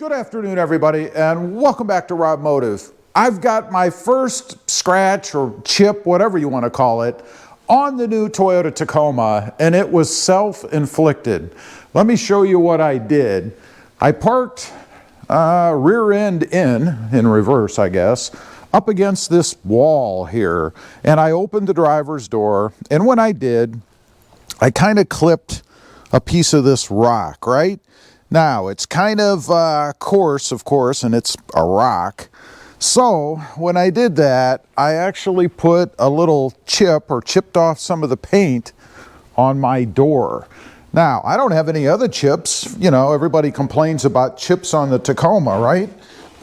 Good afternoon, everybody, and welcome back to Robmotive. I've got my first scratch or chip, whatever you want to call it, on the new Toyota Tacoma, and it was self-inflicted. Let me show you what I did. I parked rear end in reverse, I guess, up against this wall here, and I opened the driver's door, and when I did, I kind of clipped a piece of this rock, right? Now, it's kind of coarse, of course, and it's a rock. So, when I did that, I actually put a little chip or chipped off some of the paint on my door. Now, I don't have any other chips. You know, everybody complains about chips on the Tacoma, right?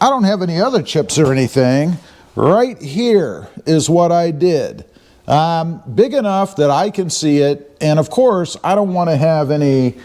I don't have any other chips or anything. Right here is what I did. Big enough that I can see it, and of course, I don't want to have any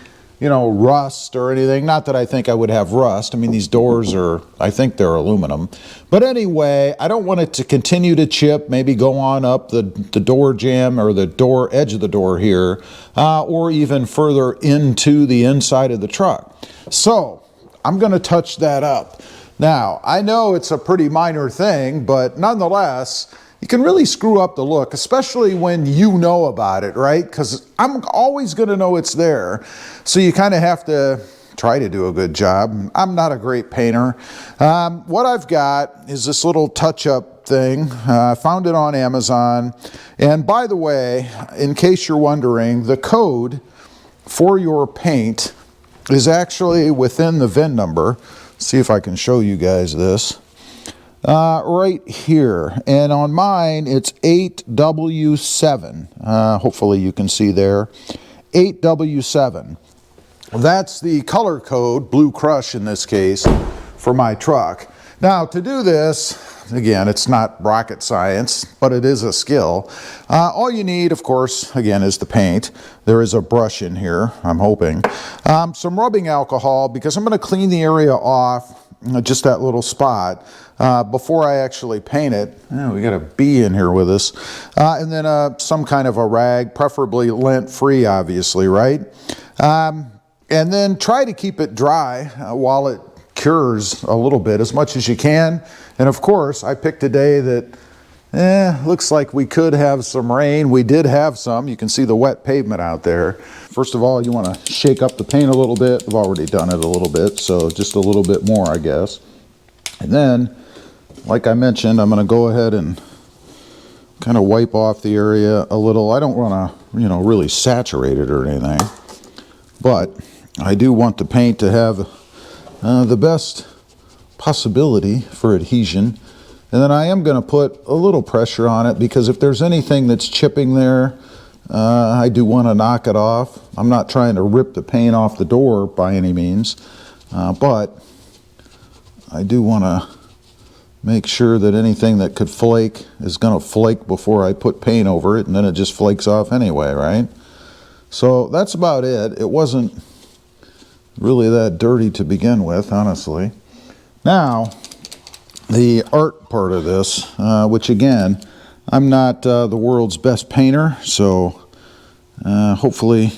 rust or anything. Not that I think I would have rust. I mean, these doors are, I think they're aluminum. But anyway, I don't want it to continue to chip, maybe go on up the door jamb or the door edge of the door here, or even further into the inside of the truck. So I'm going to touch that up. Now, I know it's a pretty minor thing, but nonetheless, you can really screw up the look, especially when you know about it, right? Because I'm always going to know it's there. So you kind of have to try to do a good job. I'm not a great painter. What I've got is this little touch-up thing. I found it on Amazon. And by the way, in case you're wondering, the code for your paint is actually within the VIN number. See if I can show you guys this. Right here, and on mine it's 8W7. Hopefully you can see there, 8W7. That's the color code, Blue Crush in this case, for my truck. Now to do this, again, it's not rocket science, but it is a skill. All you need, of course, again, is the paint. There is a brush in here, I'm hoping. Some rubbing alcohol, because I'm going to clean the area off, just that little spot, before I actually paint it. Oh, we got a bee in here with us. And then some kind of a rag, preferably lint-free, obviously, right? And then try to keep it dry while it cures a little bit, as much as you can. And of course, I picked a day that looks like we could have some rain. We did have some. You can see the wet pavement out there. First of all, you want to shake up the paint a little bit. I've already done it a little bit, so just a little bit more, I guess. And then, like I mentioned, I'm going to go ahead and kind of wipe off the area a little. I don't want to, really saturate it or anything, but I do want the paint to have the best possibility for adhesion. And then I am going to put a little pressure on it, because if there's anything that's chipping there, I do want to knock it off. I'm not trying to rip the paint off the door by any means, but I do want to make sure that anything that could flake is going to flake before I put paint over it, and then it just flakes off anyway, right? So that's about it. It wasn't really that dirty to begin with, honestly. Now, the art part of this, which again, I'm not the world's best painter, so hopefully,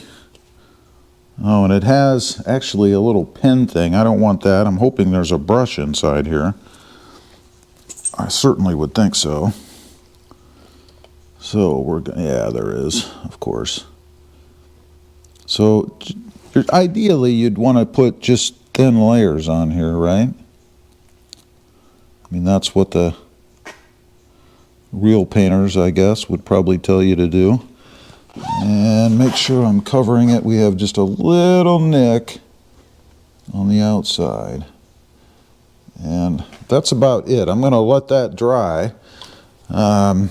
oh, and it has actually a little pen thing. I don't want that. I'm hoping there's a brush inside here. I certainly would think so. So yeah, there is, of course. So ideally, you'd want to put just thin layers on here, right? I mean, that's what the real painters, I guess, would probably tell you to do. And make sure I'm covering it. We have just a little nick on the outside. And that's about it. I'm going to let that dry. And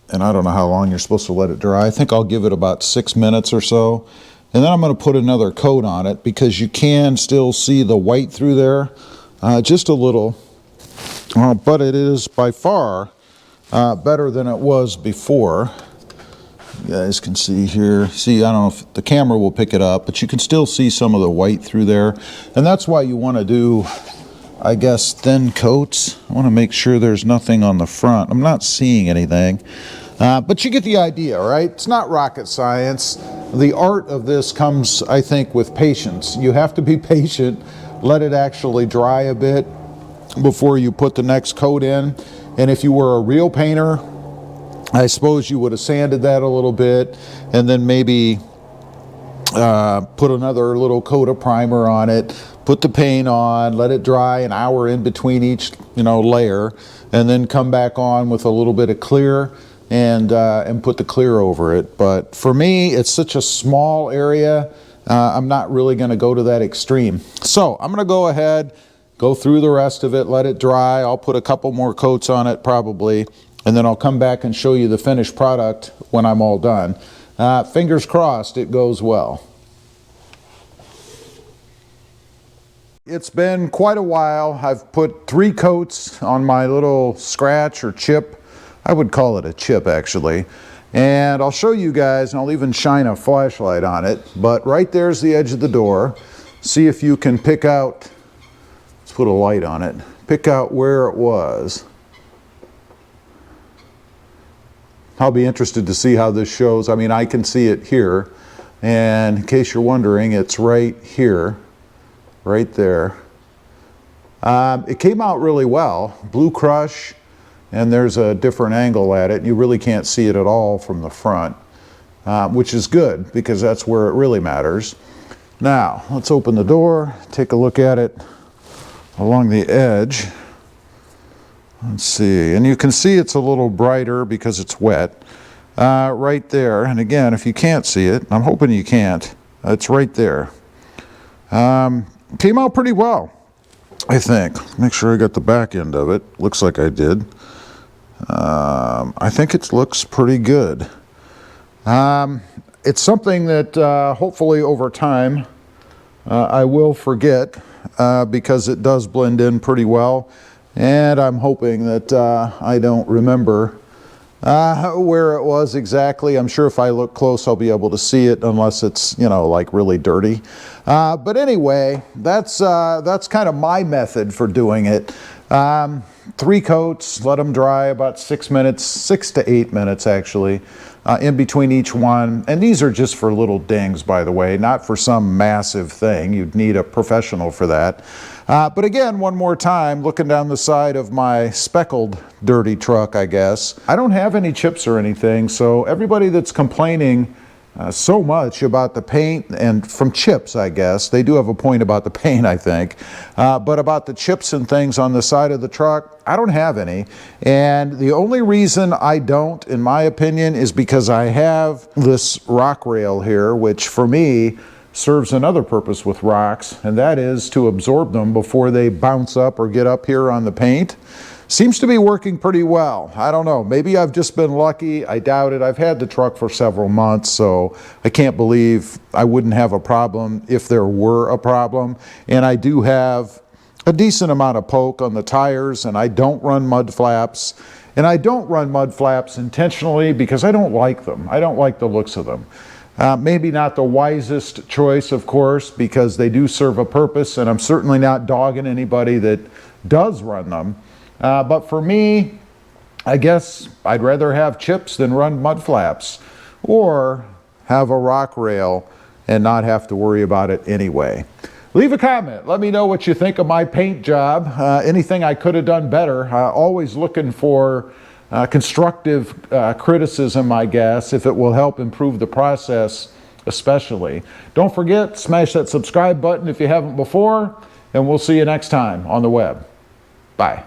I don't know how long you're supposed to let it dry. I think I'll give it about 6 minutes or so. And then I'm going to put another coat on it, because you can still see the white through there. Just a little. But it is by far better than it was before. You guys can see here. See, I don't know if the camera will pick it up, but you can still see some of the white through there. And that's why you want to do, I guess, thin coats. I want to make sure there's nothing on the front. I'm not seeing anything. But you get the idea, right? It's not rocket science. The art of this comes, I think, with patience. You have to be patient let it actually dry a bit before you put the next coat in. And if you were a real painter, I suppose you would have sanded that a little bit and then maybe put another little coat of primer on it, put the paint on, let it dry an hour in between each layer, and then come back on with a little bit of clear and put the clear over it. But for me, it's such a small area, I'm not really going to go to that extreme. So I'm going to go ahead, go through the rest of it, let it dry. I'll put a couple more coats on it probably, and then I'll come back and show you the finished product when I'm all done. Fingers crossed it goes well. It's been quite a while. I've put 3 coats on my little scratch or chip. I would call it a chip actually. And I'll show you guys, and I'll even shine a flashlight on it. But right there's the edge of the door. See if you can pick out, let's put a light on it, pick out where it was. I'll be interested to see how this shows. I mean, I can see it here. And in case you're wondering, it's right here, right there. It came out really well. Blue crush. And there's a different angle at it. You really can't see it at all from the front, which is good because that's where it really matters. Now, let's open the door, take a look at it along the edge. Let's see, and you can see it's a little brighter because it's wet. Right there, and again, if you can't see it, I'm hoping you can't, it's right there. Came out pretty well, I think. Make sure I got the back end of it. Looks like I did. I think it looks pretty good. It's something that hopefully over time I will forget because it does blend in pretty well, and I'm hoping that I don't remember where it was exactly. I'm sure if I look close I'll be able to see it, unless it's like really dirty. But anyway, that's kind of my method for doing it. 3 coats, let them dry about 6 minutes, 6 to 8 minutes actually, in between each one. And these are just for little dings, by the way, not for some massive thing. You'd need a professional for that. But again, one more time, looking down the side of my speckled dirty truck, I guess, I don't have any chips or anything, so everybody that's complaining so much about the paint, and from chips, I guess, they do have a point about the paint, I think, but about the chips and things on the side of the truck, I don't have any. And the only reason I don't, in my opinion, is because I have this rock rail here, which for me serves another purpose with rocks, and that is to absorb them before they bounce up or get up here on the paint. Seems to be working pretty well. I don't know, maybe I've just been lucky. I doubt it. I've had the truck for several months, so I can't believe I wouldn't have a problem if there were a problem. And I do have a decent amount of poke on the tires, and I don't run mud flaps. And I don't run mud flaps intentionally because I don't like them. I don't like the looks of them. Maybe not the wisest choice, of course, because they do serve a purpose, and I'm certainly not dogging anybody that does run them. But for me, I guess I'd rather have chips than run mud flaps, or have a rock rail and not have to worry about it anyway. Leave a comment. Let me know what you think of my paint job. Anything I could have done better. Always looking for constructive criticism, I guess, if it will help improve the process especially. Don't forget, smash that subscribe button if you haven't before, and we'll see you next time on the web. Bye.